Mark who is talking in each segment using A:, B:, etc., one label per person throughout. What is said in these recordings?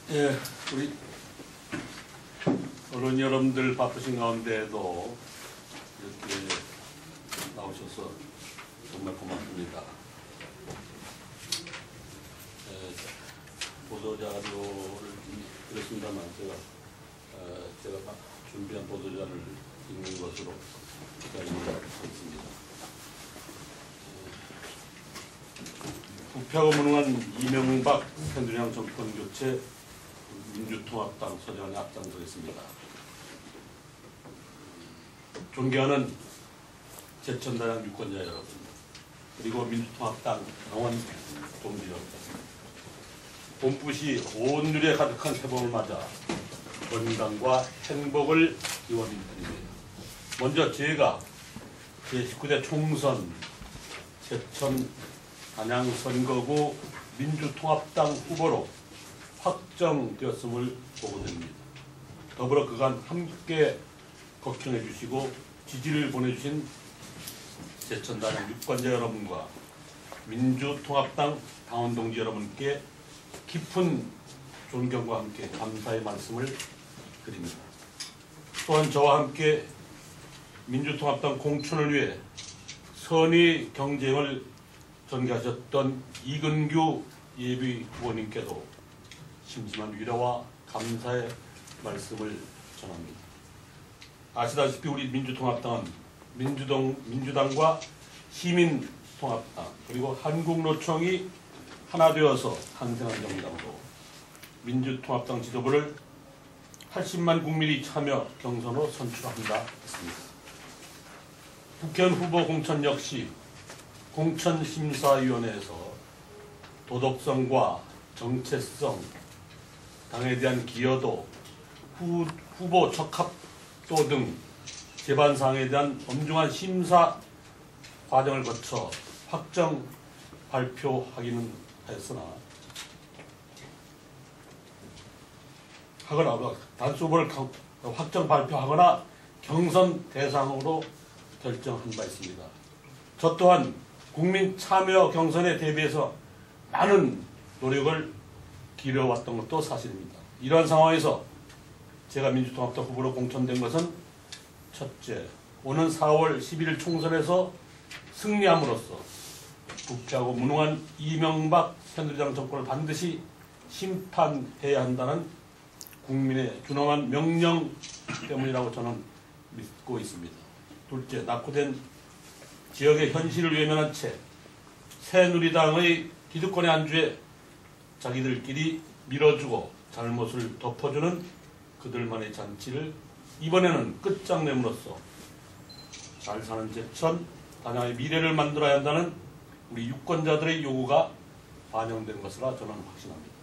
A: 예, 우리 언론 여러분들 바쁘신 가운데에도 이렇게 나오셔서 정말 고맙습니다. 보도자료를 드렸습니다만 제가 준비한 보도자료를 읽는 것으로 기다리겠습니다. 부패하고 무능한 이명박 새누리당 정권 교체 민주통합당 서장에 앞장서겠습니다. 존경하는 제천다양 유권자 여러분, 그리고 민주통합당 당원 동지 여러분, 봄붓이 온누리에 가득한 새봄을 맞아 건강과 행복을 기원드립니다. 먼저 제가 제19대 총선 제천 단양 선거구 민주통합당 후보로 확정되었음을 보고드립니다. 더불어 그간 함께 걱정해 주시고 지지를 보내주신 제천 단양 유권자 여러분과 민주통합당 당원 동지 여러분께 깊은 존경과 함께 감사의 말씀을 드립니다. 또한 저와 함께 민주통합당 공천을 위해 선의 경쟁을 전개하셨던 이근규 예비 후보님께도 심심한 위로와 감사의 말씀을 전합니다. 아시다시피 우리 민주통합당은 민주당과 시민통합당 그리고 한국노총이 하나 되어서 탄생한 정당으로 민주통합당 지도부를 80만 국민이 참여 경선으로 선출한다 했습니다. 국회의원 후보 공천 역시 공천심사위원회에서 도덕성과 정체성, 당에 대한 기여도, 후보 적합도 등 재반사항에 대한 엄중한 심사 과정을 거쳐 확정 발표하기는 하였으나 단수 후보를 확정 발표하거나 경선 대상으로 결정한 바 있습니다. 저 또한 국민 참여 경선에 대비해서 많은 노력을 기울여왔던 것도 사실입니다. 이러한 상황에서 제가 민주통합당 후보로 공천된 것은 첫째, 오는 4월 11일 총선에서 승리함으로써 부패하고 무능한 이명박 새누리당 정권을 반드시 심판해야 한다는 국민의 준엄한 명령 때문이라고 저는 믿고 있습니다. 둘째, 낙후된 지역의 현실을 외면한 채 새누리당의 기득권의 안주에 자기들끼리 밀어주고 잘못을 덮어주는 그들만의 잔치를 이번에는 끝장냄으로써 잘 사는 제천, 단양의 미래를 만들어야 한다는 우리 유권자들의 요구가 반영된 것이라 저는 확신합니다.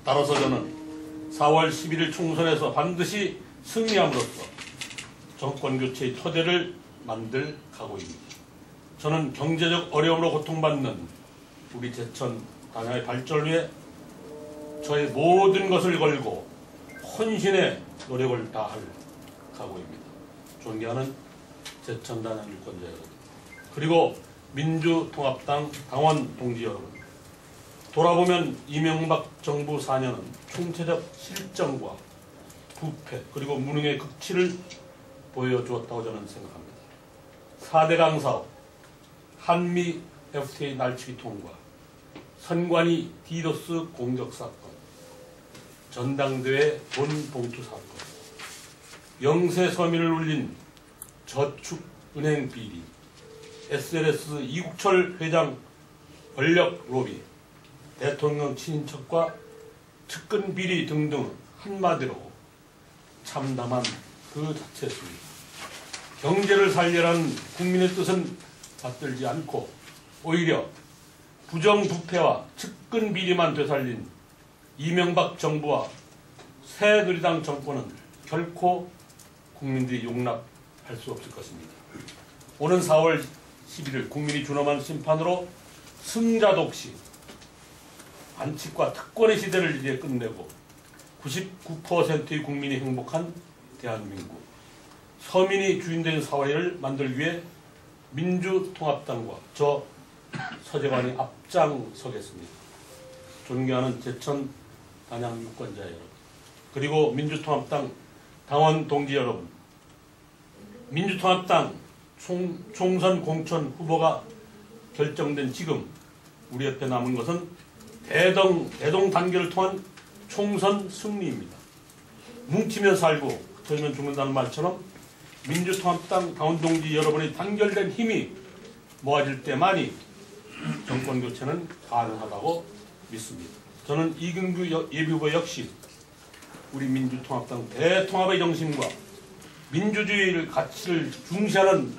A: 따라서 저는 4월 11일 총선에서 반드시 승리함으로써 정권교체의 토대를 만들 각오입니다. 저는 경제적 어려움으로 고통받는 우리 제천, 단양의 발전을 위해 저의 모든 것을 걸고 헌신의 노력을 다할 각오입니다. 존경하는 제천, 단양 유권자 여러분, 그리고 민주통합당 당원 동지 여러분, 돌아보면 이명박 정부 4년은 총체적 실정과 부패 그리고 무능의 극치를 보여주었다고 저는 생각합니다. 4대 강사업, 한미 FTA 날치기 통과, 선관위 디도스 공격 사건, 전당대회 돈 봉투 사건, 영세 서민을 울린 저축은행 비리, SNS 이국철 회장 권력 로비, 대통령 친인척과 측근 비리 등등 한마디로 참담한 그 자체였습니다. 경제를 살리라는 국민의 뜻은 받들지 않고 오히려 부정부패와 측근 비리만 되살린 이명박 정부와 새누리당 정권은 결코 국민들이 용납할 수 없을 것입니다. 오는 4월 11일 국민이 준엄한 심판으로 승자독식, 반칙과 특권의 시대를 이제 끝내고 99%의 국민이 행복한 대한민국, 서민이 주인된 사회를 만들기 위해 민주통합당과 저 서재관이 앞장서겠습니다. 존경하는 제천 단양 유권자 여러분, 그리고 민주통합당 당원 동지 여러분, 민주통합당 총선 공천 후보가 결정된 지금 우리 옆에 남은 것은 대동 단계를 통한 총선 승리입니다. 뭉치면 살고 흩어지면 죽는다는 말처럼 민주통합당 당원 동지 여러분의 단결된 힘이 모아질 때만이 정권교체는 가능하다고 믿습니다. 저는 이경규 예비후보 역시 우리 민주통합당 대통합의 정신과 민주주의를 가치를 중시하는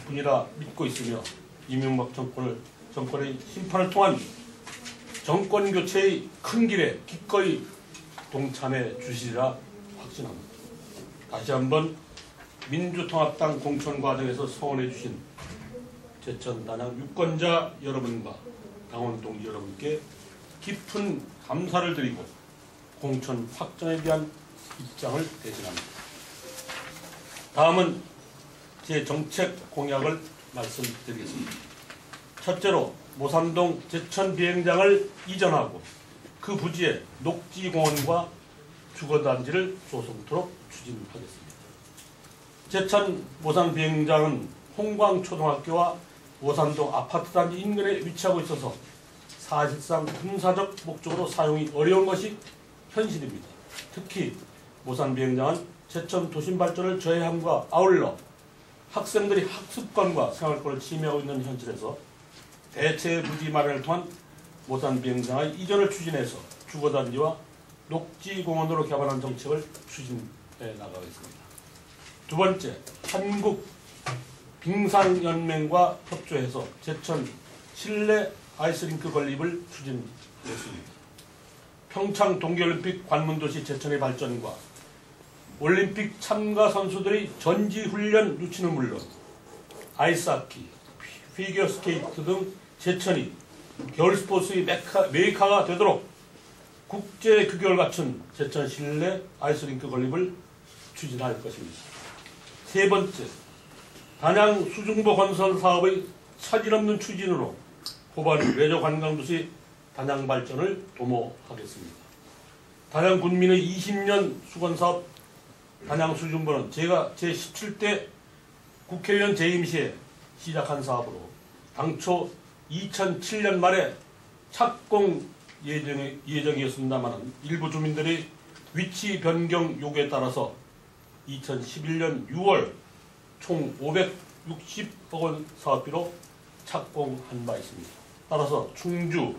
A: 분이라 믿고 있으며 이명박 정권의 심판을 통한 정권교체의 큰 길에 기꺼이 동참해 주시리라 확신합니다. 다시 한번 민주통합당 공천 과정에서 서원해 주신 제천 단양 유권자 여러분과 당원 동지 여러분께 깊은 감사를 드리고 공천 확정에 대한 입장을 대신합니다. 다음은 제 정책 공약을 말씀드리겠습니다. 첫째로 모산동 제천 비행장을 이전하고 그 부지에 녹지공원과 주거단지를 조성토록 추진하겠습니다. 제천 모산 비행장은 홍광초등학교와 모산동 아파트단지 인근에 위치하고 있어서 사실상 군사적 목적으로 사용이 어려운 것이 현실입니다. 특히 모산 비행장은 제천 도심 발전을 저해함과 아울러 학생들이 학습권과 생활권을 침해하고 있는 현실에서 대체 부지 마련을 통한 모산 비행장의 이전을 추진해서 주거단지와 녹지공원으로 개발하는 정책을 추진해 나가겠습니다. 두 번째, 한국 빙상연맹과 협조해서 제천 실내 아이스링크 건립을 추진했습니다. 평창 동계올림픽 관문도시 제천의 발전과 올림픽 참가 선수들의 전지훈련 유치는 물론 아이스하키, 피겨스케이트 등 제천이 겨울스포츠의 메이카가 되도록 국제 규격을 갖춘 제천 실내 아이스링크 건립을 추진할 것입니다. 세 번째, 단양 수중보 건설 사업의 차질 없는 추진으로 호반 레저 관광도시 단양 발전을 도모하겠습니다. 단양 군민의 20년 수건사업 단양 수중보는 제가 제17대 국회의원 재임 시에 시작한 사업으로 당초 2007년 말에 착공 예정이었습니다만 일부 주민들의 위치 변경 요구에 따라서 2011년 6월 총 560억 원 사업비로 착공한 바 있습니다. 따라서 충주,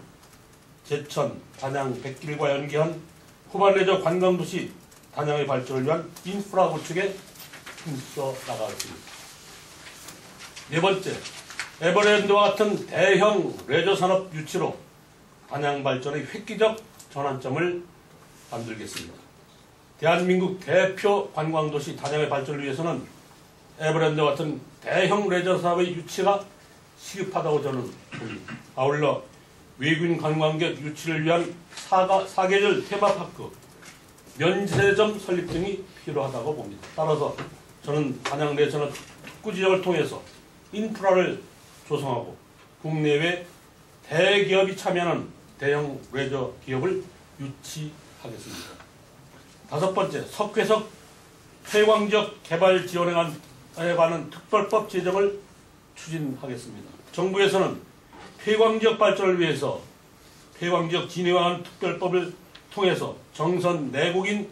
A: 제천, 단양, 백길과 연계한 후반레저 관광도시 단양의 발전을 위한 인프라 구축에 힘써 나가겠습니다. 네 번째, 에버랜드와 같은 대형 레저 산업 유치로 단양 발전의 획기적 전환점을 만들겠습니다. 대한민국 대표 관광도시 단양의 발전을 위해서는 에버랜드와 같은 대형 레저 산업의 유치가 시급하다고 저는 봅니다. 아울러 외국인 관광객 유치를 위한 사계절 테마파크, 면세점 설립 등이 필요하다고 봅니다. 따라서 저는 단양 레저는 특구 지역을 통해서 인프라를 조성하고 국내외 대기업이 참여하는 대형 레저 기업을 유치하겠습니다. 다섯 번째, 석회석 폐광지역 개발 지원에 관한 특별법 제정을 추진하겠습니다. 정부에서는 폐광지역 발전을 위해서 폐광지역 진해화한 특별법을 통해서 정선 내국인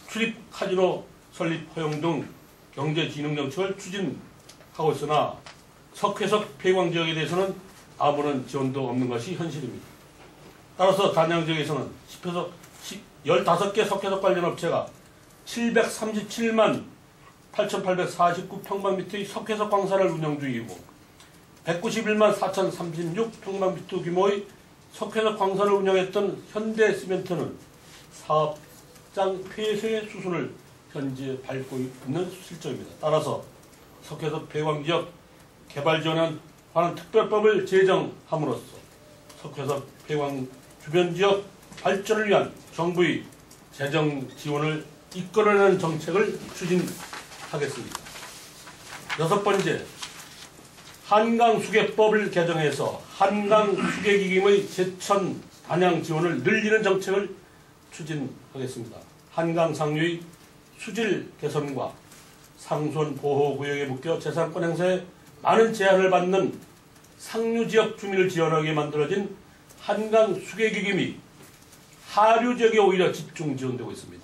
A: 출입 카지노 설립 허용 등 경제진흥 정책을 추진하고 있으나 석회석 폐광지역에 대해서는 아무런 지원도 없는 것이 현실입니다. 따라서 단양 지역에서는 15개 석회석 관련 업체가 737만 8,849평방미터의 석회석 광산을 운영 중이고 191만 4,036평방미터 규모의 석회석 광산을 운영했던 현대시멘트는 사업장 폐쇄 수순을 현재 밟고 있는 실정입니다. 따라서 석회석 폐광지역 개발 지원에 관한 특별법을 제정함으로써 석회석 폐광 주변 지역 발전을 위한 정부의 재정 지원을 이끌어내는 정책을 추진하겠습니다. 여섯 번째, 한강수계법을 개정해서 한강수계기금의 제천, 단양 지원을 늘리는 정책을 추진하겠습니다. 한강 상류의 수질 개선과 상수원 보호구역에 묶여 재산권 행사에 많은 제한을 받는 상류지역 주민을 지원하게 만들어진 한강 수계기금이 하류 지역에 오히려 집중 지원되고 있습니다.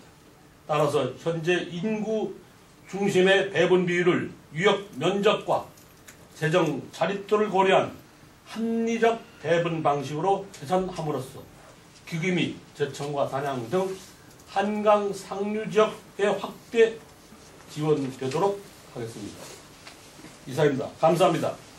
A: 따라서 현재 인구 중심의 배분 비율을 유역 면적과 재정 자립도를 고려한 합리적 배분 방식으로 개선함으로써 기금이 제천과 단양 등 한강 상류 지역에 확대 지원되도록 하겠습니다. 이상입니다. 감사합니다.